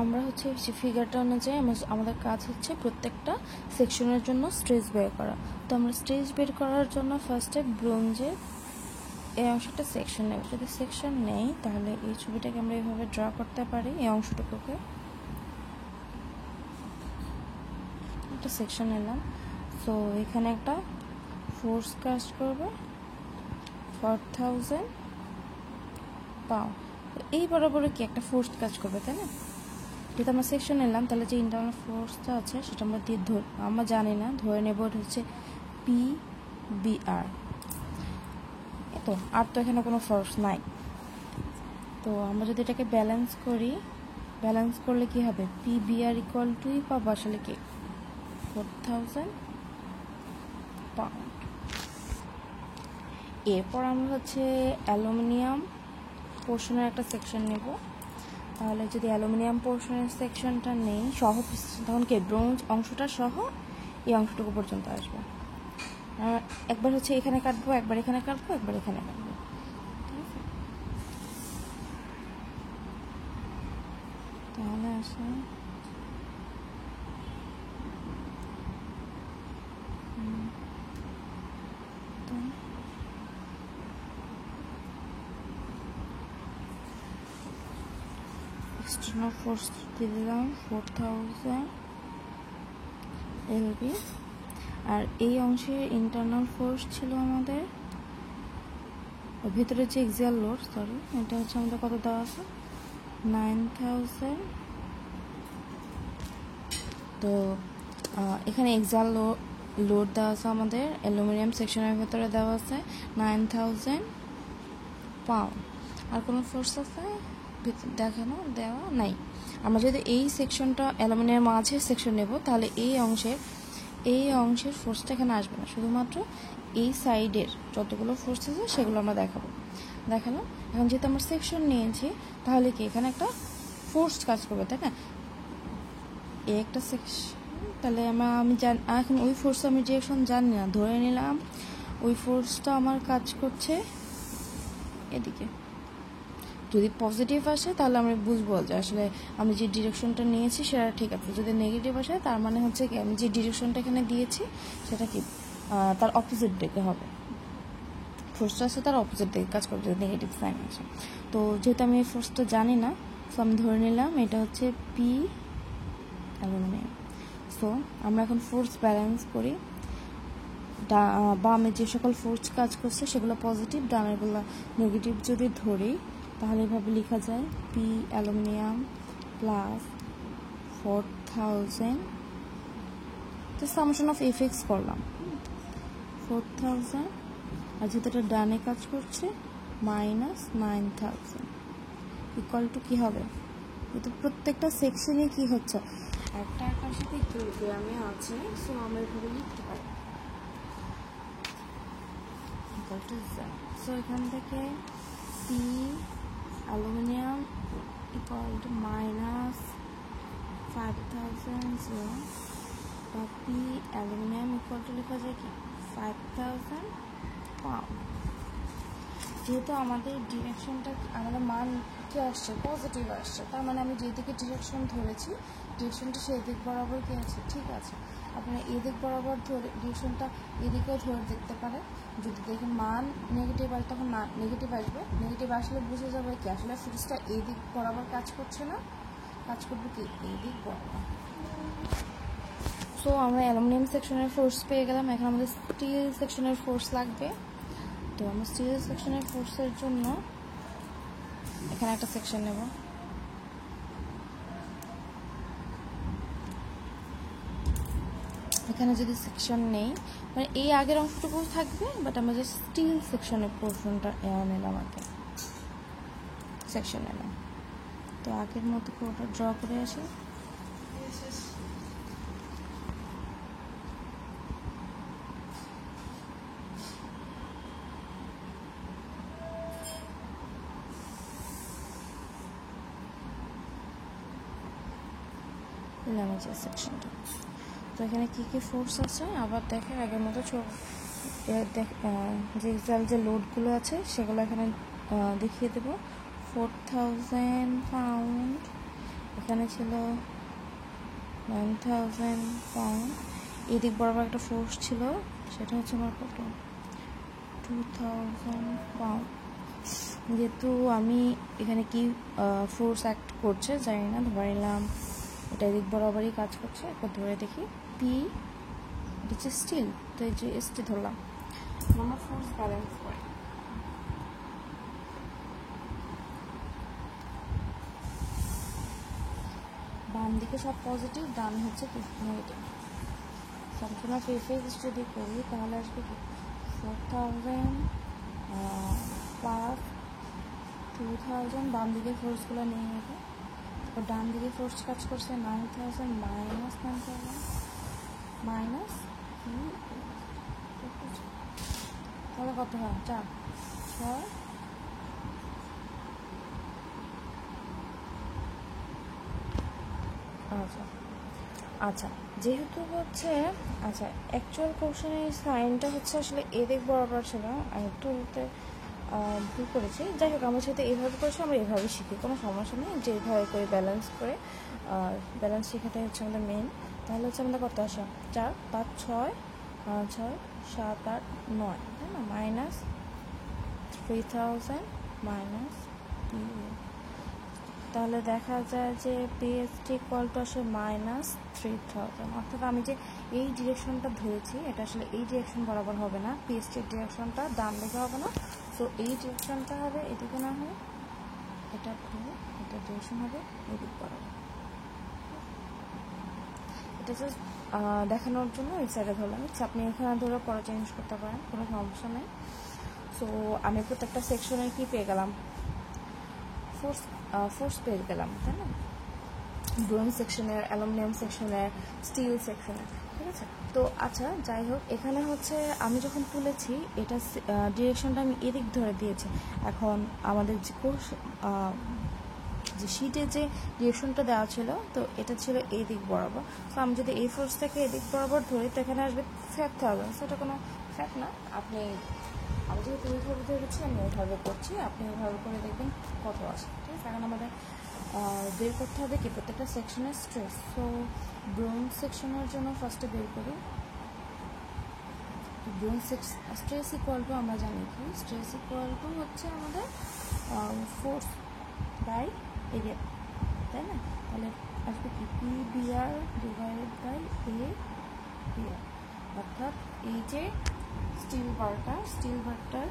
আমরা হচ্ছে ফিগারটা অনুযায়ী আমাদের কাজ হচ্ছে প্রত্যেকটা সেকশনের জন্য স্ট্রেস বের করা। তো আমরা স্ট্রেস বের করার জন্য ফার্স্টে ব্রোঞ্জের এই অংশটা সেকশন নেব। যদি সেকশন নেই তাহলে এই ছবিটাকে আমরা এইভাবে ড্র করতে পারি। এই অংশটুকুকে একটা সেকশন নিলাম। সো এখানে একটা ফোর্স কাজ করবে 4000 পাউন্ড। এই বরাবর কি একটা ফোর্স কাজ করবে, তাই না? যেহেতু আমরা সেকশন নিলাম তাহলে যে ইন্টারনাল ফোর্সটা আছে সেটা আমরা আমরা জানি না, ধরে নেব এটা হচ্ছে PBR। তো আর তো এখানে কোনো ফোর্স নাই। তো আমরা যদি এটাকে ব্যালেন্স করি, ব্যালেন্স করলে কি হবে? PBR ইকুয়াল টু পাবো আসলে কি 4000 পাউন্ড। এরপর আমরা হচ্ছে অ্যালুমিনিয়াম পোর্শনের একটা সেকশন নেব। তাহলে যদি অ্যালুমিনিয়াম পোর্শনের সেকশনটা নেই সহ, তখন কি ব্রোঞ্জ অংশটা সহ এই অংশটুকু পর্যন্ত আসবে। একবার হচ্ছে এখানে কাটবো, একবার এখানে কাটবো, একবার এখানে কাটবো, ঠিক আছে? তাহলে আসে এক্সটার্নাল ফোর্স দিয়ে দিলাম 4000 LB। আর এই অংশে ইন্টারনাল ফোর্স ছিল আমাদের, ভিতরে যে এক্সিয়াল লোড, সরি, এটা হচ্ছে আমাদের কত দেওয়া আছে 9000। তো এখানে এক্সিয়াল লোড দেওয়া আছে আমাদের অ্যালুমিনিয়াম সেকশনের ভেতরে দেওয়া আছে 9000 পাউন্ড। আর কোনো ফোর্স আছে দেখানো দেওয়া নাই। আমরা যদি এই সেকশনটা অ্যালুমিনিয়াম মাঝে সেকশন নেব তাহলে এই অংশের ফোর্সটা এখানে আসবে না, শুধুমাত্র এই সাইডের যতগুলো ফোর্স আছে সেগুলো আমরা দেখালাম। এখন যেহেতু আমরা সেকশন নিয়েছি তাহলে কি এখানে একটা ফোর্স কাজ করবে, তাই না? এই একটা সেকশন, তাহলে এখন ওই ফোর্স আমি ডিরেকশন জানি না, ধরে নিলাম ওই ফোর্সটা আমার কাজ করছে এদিকে। যদি পজিটিভ আসে তাহলে আমরা বুঝবো যে আসলে আমি যে ডিরেকশনটা নিয়েছি সেটা ঠিক আছে। যদি নেগেটিভ আসে তার মানে হচ্ছে কি আমি যে ডিরেকশনটা এখানে দিয়েছি সেটা কি তার অপোজিট দিকে হবে, ফোর্সটা আছে তার অপোজিট দিকে কাজ করবে যদি নেগেটিভ সাইন আসে। তো যেহেতু আমি এই ফোর্সটা জানি না, সো আমি ধরে নিলাম এটা হচ্ছে পি অ্যালুমিনিয়াম। সো আমরা এখন ফোর্স ব্যালেন্স করি। বামে যে সকল ফোর্স কাজ করছে সেগুলো পজিটিভ, ডানেরগুলো নেগেটিভ যদি ধরি তাহলে এভাবে লেখা যায় P aluminium plus 4000, summation of FX করলাম 4000, আর যেহেতু এটা ডানে কাজ করছে মাইনাস 9000 ইকুয়াল টু কী হবে? কিন্তু প্রত্যেকটা সেকশনে কি হচ্ছে একটা একার সাথে কিলোগ্রামে আছে, সো আমরা এভাবে লিখতে পারি ইকুয়াল টু জেড। সো এখান থেকে P aluminium equal to minus 5000 বা পি অ্যালুমিনিয়াম ইকুয়াল টু লেখা যায় কি 5000 পাউন্ড। যেহেতু আমাদের ডিরেকশনটা, আমাদের মান কি আসছে পজিটিভ আসছে, তার মানে আমি যেদিকে ডিরেকশন ধরেছি ডিরেকশনটা সেই দিক বরাবর কি আছে, ঠিক আছে। আপনারা এদিক বরাবর ধরে ডিরেকশনটা এদিকেও ধরে দেখতে পারেন। যদি দেখেন মান নেগেটিভ আসে তখন নেগেটিভ আসবে, নেগেটিভ আসলে বুঝে যাবে কি আসলে ফোর্সটা এই দিক বরাবর কাজ করছে না, কাজ করবে কি এই দিক বরাবর। সো আমরা অ্যালুমিনিয়াম সেকশনের ফোর্স পেয়ে গেলাম। এখন আমাদের স্টিল সেকশনের ফোর্স লাগবে। তো আমরা স্টিল সেকশনের ফোর্সের জন্য এখানে একটা সেকশন নেব। এখানে যদি সেকশন নেই মানে এই আগের অংশটুকু থাকবে, বাট আমরা যে স্টিল সেকশনের পোর্শনটা নিলাম, আগে সেকশন নিলাম। তো আগের মতো ওটা ড্র করে আসি। সেকশনটা তো এখানে কী কী ফোর্স আছে আবার দেখে আগের মতো যে লোডগুলো আছে সেগুলো এখানে দেখিয়ে দেবো। 4000 পাউন্ড এখানে ছিল 9000 পাউন্ড, এদিক বরাবর একটা ফোর্স ছিল, সেটা হচ্ছে আমার কত 2000 পাউন্ড। যেহেতু আমি এখানে কি ফোর্স অ্যাক্ট করছে জানি না, ধরে নিলাম এটা এদিক বরাবরই কাজ করছে। একবার ধরে দেখি, পি এটা হচ্ছে স্টিল, তো এই যে এসটি ধরলাম, আমার ফোর্স ব্যালেন্স করে। বাম দিকে সব পজিটিভ, ডান হচ্ছে নেগেটিভ। সম্পূর্ণ ফেস যদি করি তাহলে আসবে কি 4000 প্লাস 2000, বাম দিকে ফোর্সগুলো নিয়ে নেবে। তারপর ডান দিকে ফোর্স কাজ করছে 9000 মাইনাস 9000 মাইনাস, তাহলে কত হয় 4 6। আচ্ছা আচ্ছা, যেহেতু হচ্ছে আচ্ছা অ্যাকচুয়াল কোশ্চেনের সাইনটা হচ্ছে আসলে এদিক বরাবর ছিল, আমি তুলতে ভুল করেছি। যাই হোক, আমার সাথে এইভাবে করেছি, আমরা এইভাবে শিখি, কোনো সমস্যা নেই। যে এইভাবে করে ব্যালেন্স করে ব্যালেন্স শেখাটাই হচ্ছে আমাদের মেন। তাহলে হচ্ছে আমাদের কত আসা 4 5 6 6 7 8 9, তাই না? মাইনাস 3000 মাইনাস, তাহলে দেখা যায় যে পিএসটি ইকুয়াল টু আসে মাইনাস 3000। অর্থাৎ আমি যে এই ডিরেকশনটা ধরেছি এটা আসলে এই ডিরেকশন বরাবর হবে না, পিএসটির ডিরেকশনটা ডান দিকে হবে না। সো এই ডিরেকশনটা হবে এদিকে, না হয় এটা এটা ডিরেকশন হবে এদিক বরাবর। এটা জাস্ট দেখানোর জন্য এই সাইডে ধরলাম। আপনি এখানে ধরে পরে চেঞ্জ করতে পারেন, কোনো সমস্যা নেই। সো আমি প্রত্যেকটা সেকশনের কি পেয়ে গেলাম, ফোর্স পেয়ে গেলাম, তাই না? ব্রোঞ্জ সেকশনের, অ্যালুমিনিয়াম সেকশনের, স্টিল সেকশনের, ঠিক আছে। তো আচ্ছা যাই হোক, এখানে হচ্ছে আমি যখন তুলেছি এটা ডিরেকশনটা আমি এদিক ধরে দিয়েছি। এখন আমাদের যে শিটে যে ডিরেকশনটা দেওয়া ছিল, তো এটা ছিল এই দিক বরাবর। তো আমি যদি এই ফোর্স থেকে এদিক বরাবর ধরি তো এখানে আসবে 5000। সেটা কোনো ফ্যাক্ট না, আপনি আমি যেহেতু ওইভাবে ধরেছি আমি ওইভাবে করছি, আপনি ওইভাবে করে দেখবেন কত আসে, ঠিক আছে। এখন আমাদের বের করতে হবে কি প্রত্যেকটা সেকশনের স্ট্রেস। সো ব্রোঞ্জ সেকশনের জন্য ফার্স্টে বের করি। ব্রোঞ্জ স্ট্রেস ইকুয়াল টু আমরা জানি কি, স্ট্রেস ইকুয়াল টু হচ্ছে আমাদের ফোর্স বাই এরিয়া, তাই না? তাহলে আসবে কি P BR divided by A BR. অর্থাৎ এই যে স্টিল বারটার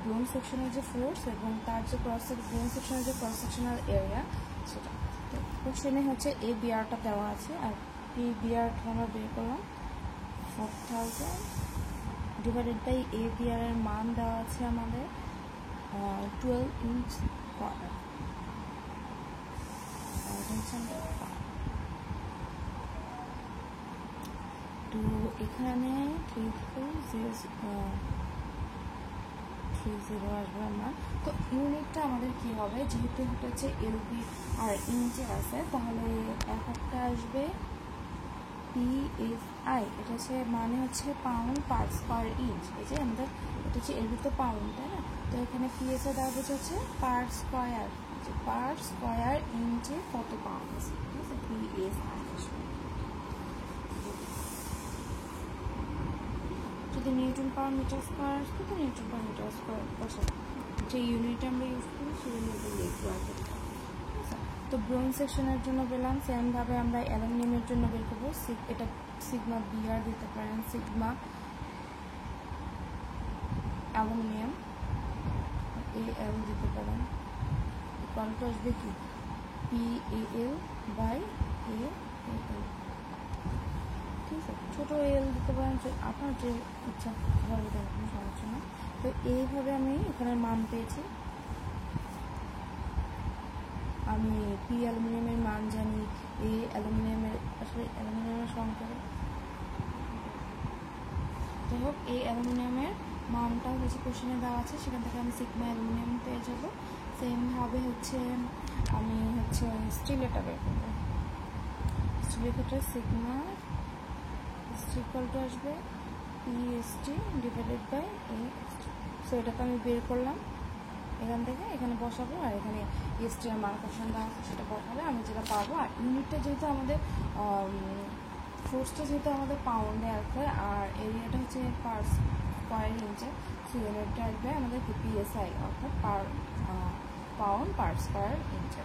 ব্রোঞ্জ সেকশনের যে ফোর্স এবং তার যে ব্রোঞ্জ সেকশনের যে ক্রস সেকশনাল এরিয়া, সেটা তো কোশ্চেনে হচ্ছে এ বিআরটা দেওয়া আছে, আর পি বিআরটা আমরা বের করলাম 4000 ডিভাইডেড বাই এ বিআরের মান দেওয়া আছে আমাদের 12 ইঞ্চ কোয়ার্টার। তো এখানে 30 আসবে আমার। তো ইউনিটটা আমাদের কি হবে, যেহেতু এটা হচ্ছে এলবি আর ইঞ্চে আছে, তাহলে একটা আসবে পিএসআই, এটা হচ্ছে মানে হচ্ছে পাউন্ড পার স্কোয়ার ইঞ্চ। এই যে আমাদের এটা হচ্ছে এলবি তো পাউন্ড, তাই না? তো এখানে পিএসআই দেওয়া হচ্ছে পার স্কোয়ার ইঞ্চে কত পাউন্ড আছে, ঠিক আছে। পিএসআই যদি নিউটন পার মিটার স্কোয়ার আসবে তো নিউটন পার মিটার স্কোয়ার বসে, যে ইউনিট আমরা ইউজ করি সেই ইউনিটে লিখবো আর কি। তো ব্রোঞ্জ সেকশনের জন্য পেলাম, সেমভাবে আমরা অ্যালুমিনিয়ামের জন্য বের করবো। এটা সিগমা বিআর দিতে পারেন, সিগমা অ্যালুমিনিয়াম এ এল দিতে পারেন, ইকুয়াল টু আসবে কি পি এ এল বাই এ এল, ঠিক আছে। ছোটো এল দিতে পারেন, আপনার যে ইচ্ছা ভাবে দেওয়ার কোনো সমস্যা না। তো এইভাবে আমি এখানে মান পেয়েছি। আমি পি অ্যালুমিনিয়ামের মান জানি, এ অ্যালুমিনিয়ামের আসলে অ্যালুমিনিয়ামের সংখ্যা, যাই হোক এই অ্যালুমিনিয়ামের মানটা হচ্ছে কোশ্চেনে দেওয়া আছে, সেখান থেকে আমি সিগমা অ্যালুমিনিয়াম পেয়ে যাবো। সেমভাবে হচ্ছে আমি হচ্ছে স্টিলেরটা বের করবো। স্টিলের ক্ষেত্রে সিগমা ইকুয়াল টু আসবে PST divided by A. So এটা তো আমি বের করলাম, এখান থেকে এখানে বসাবো আর এখানে এসটিআর মার্কেশন দেওয়া আছে সেটা বসাবে, আমি যেটা পাবো। আর ইউনিটটা যেহেতু আমাদের ফোর্সটা যেহেতু আমাদের পাউন্ডে আছে আর এরিয়াটা হচ্ছে পার স্কোয়ার ইঞ্চে, সো ইউনিটটা আসবে আমাদের পিএসআই অর্থাৎ পার পাউন্ড পার স্কোয়ার ইঞ্চে।